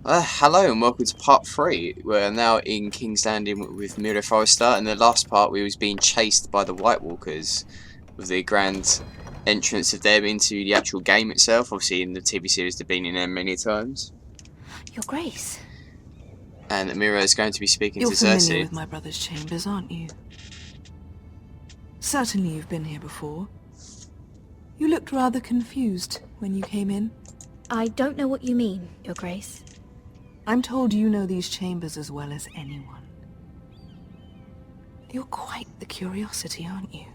Hello and welcome to part 3. We're now in King's Landing with Mira Forrester, and the last part we was being chased by the White Walkers with the grand entrance of them into the actual game itself. Obviously in the TV series they've been in there many times. Your Grace. And Mira is going to be speaking You're to familiar Cersei. with my brother's chambers, aren't you? Certainly you've been here before. You looked rather confused when you came in. I don't know what you mean, Your Grace. I'm told you know these chambers as well as anyone. You're quite the curiosity, aren't you?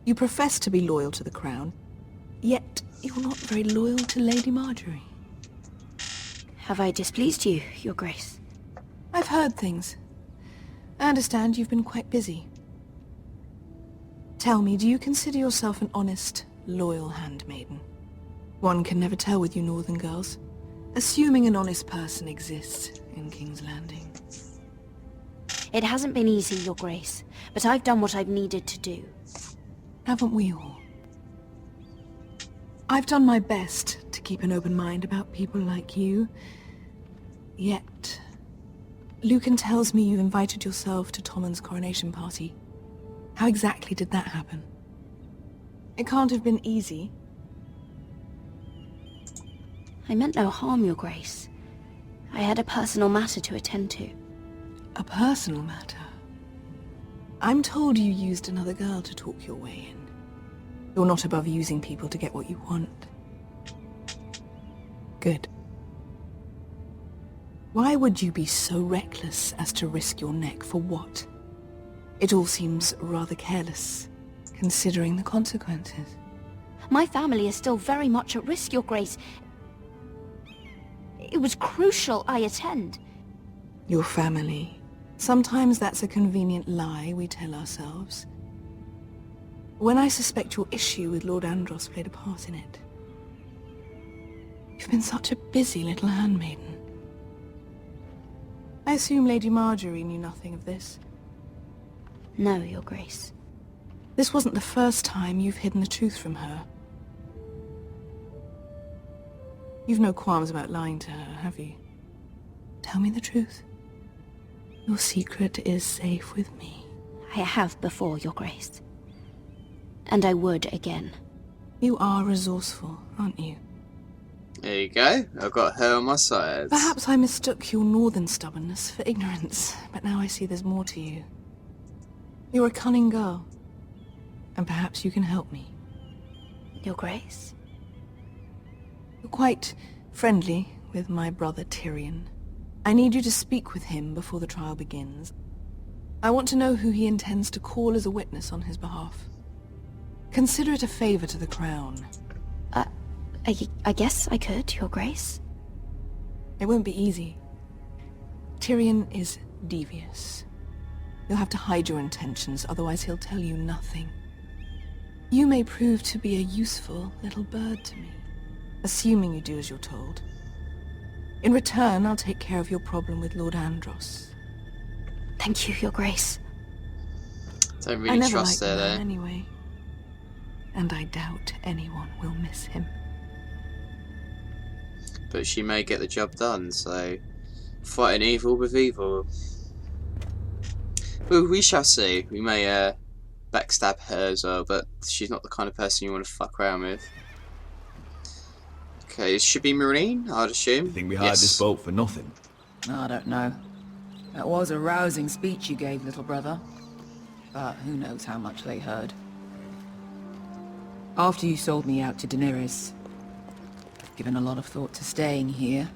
You profess to be loyal to the crown, yet you're not very loyal to Lady Marjorie. Have I displeased you, Your Grace? I've heard things. I understand you've been quite busy. Tell me, do you consider yourself an honest, loyal handmaiden? One can never tell with you northern girls. Assuming an honest person exists in King's Landing. It hasn't been easy, Your Grace, but I've done what I've needed to do. Haven't we all? I've done my best to keep an open mind about people like you. Yet, Lucan tells me you invited yourself to Tommen's coronation party. How exactly did that happen? It can't have been easy. I meant no harm, Your Grace. I had a personal matter to attend to. A personal matter? I'm told you used another girl to talk your way in. You're not above using people to get what you want. Good. Why would you be so reckless as to risk your neck for what? It all seems rather careless, considering the consequences. My family is still very much at risk, Your Grace. It was crucial I attend. Your family. Sometimes that's a convenient lie we tell ourselves. When I suspect your issue with Lord Andros played a part in it. You've been such a busy little handmaiden. I assume Lady Marjorie knew nothing of this. No, Your Grace. This wasn't the first time you've hidden the truth from her. You've no qualms about lying to her, have you? Tell me the truth. Your secret is safe with me. I have before, Your Grace. And I would again. You are resourceful, aren't you? There you go, I've got her on my side. Perhaps I mistook your northern stubbornness for ignorance, but now I see there's more to you. You're a cunning girl, and perhaps you can help me. Your Grace? You're quite friendly with my brother Tyrion. I need you to speak with him before the trial begins. I want to know who he intends to call as a witness on his behalf. Consider it a favor to the crown. I guess I could, Your Grace. It won't be easy. Tyrion is devious. You'll have to hide your intentions, otherwise he'll tell you nothing. You may prove to be a useful little bird to me, assuming you do as you're told. In return, I'll take care of your problem with Lord Andros. Thank you, Your Grace. Don't I really never trust liked her the man though. anyway. And I doubt anyone will miss him. But she may get the job done, so fighting evil with evil. Well, we shall see. We may backstab her as well, but she's not the kind of person you want to fuck around with. Okay, it should be Marine, I'd assume. You think we hired this boat for nothing? I don't know. That was a rousing speech you gave, little brother. But who knows how much they heard. After you sold me out to Daenerys, I've given a lot of thought to staying here.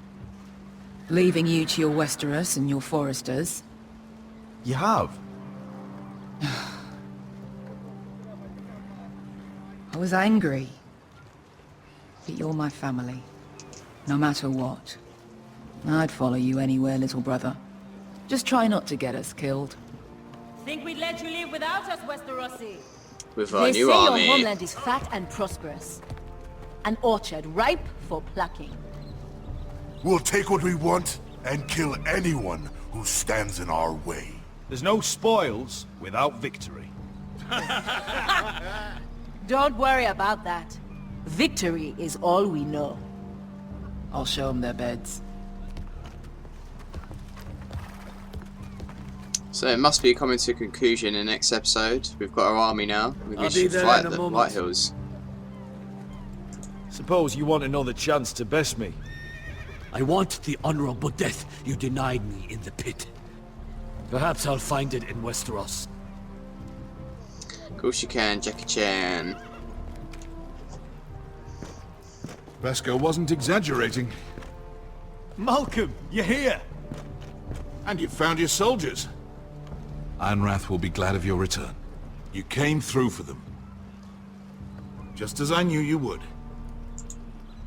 Leaving you to your Westeros and your Foresters. You have? I was angry. But you're my family. No matter what. I'd follow you anywhere, little brother. Just try not to get us killed. Think we'd let you live without us, Westerosi? With our They new say army. your homeland is fat and prosperous. An orchard ripe for plucking. We'll take what we want and kill anyone who stands in our way. There's no spoils without victory. Don't worry about that. Victory is all we know. I'll show them their beds. So it must be coming to a conclusion in the next episode. We've got our army now. We I'll should be there fight in a the moment. whitehills. Suppose you want another chance to best me. I want the honorable death you denied me in the pit. Perhaps I'll find it in Westeros. Of course you can, Jackie Chan. Vesco wasn't exaggerating. Malcolm, you're here! And you found your soldiers. Ironrath will be glad of your return. You came through for them. Just as I knew you would.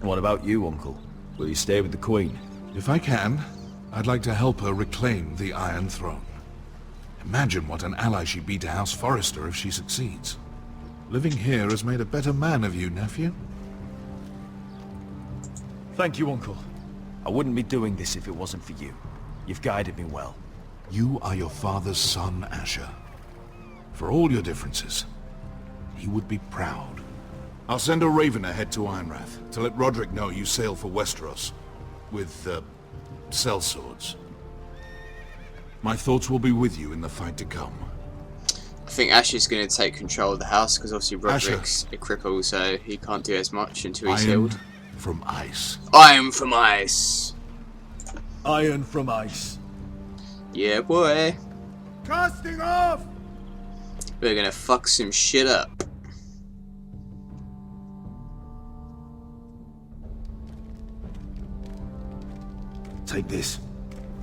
And what about you, Uncle? Will you stay with the Queen? If I can, I'd like to help her reclaim the Iron Throne. Imagine what an ally she'd be to House Forrester if she succeeds. Living here has made a better man of you, nephew. Thank you, Uncle. I wouldn't be doing this if it wasn't for you. You've guided me well. You are your father's son, Asher. For all your differences, he would be proud. I'll send a raven ahead to Ironrath to let Roderick know you sail for Westeros with, sellswords. My thoughts will be with you in the fight to come. I think Ash is going to take control of the house because obviously Roderick's a cripple, so he can't do as much until he's healed. From ice. I am from ice. Iron from ice. Yeah, boy. Casting off! We're gonna fuck some shit up. Take this.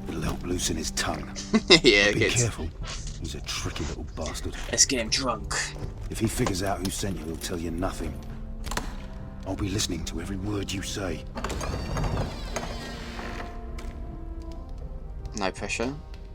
It'll help loosen his tongue. Yeah, Be kids. careful. He's a tricky little bastard. Let's get him drunk. If he figures out who sent you, he'll tell you nothing. I'll be listening to every word you say. No pressure.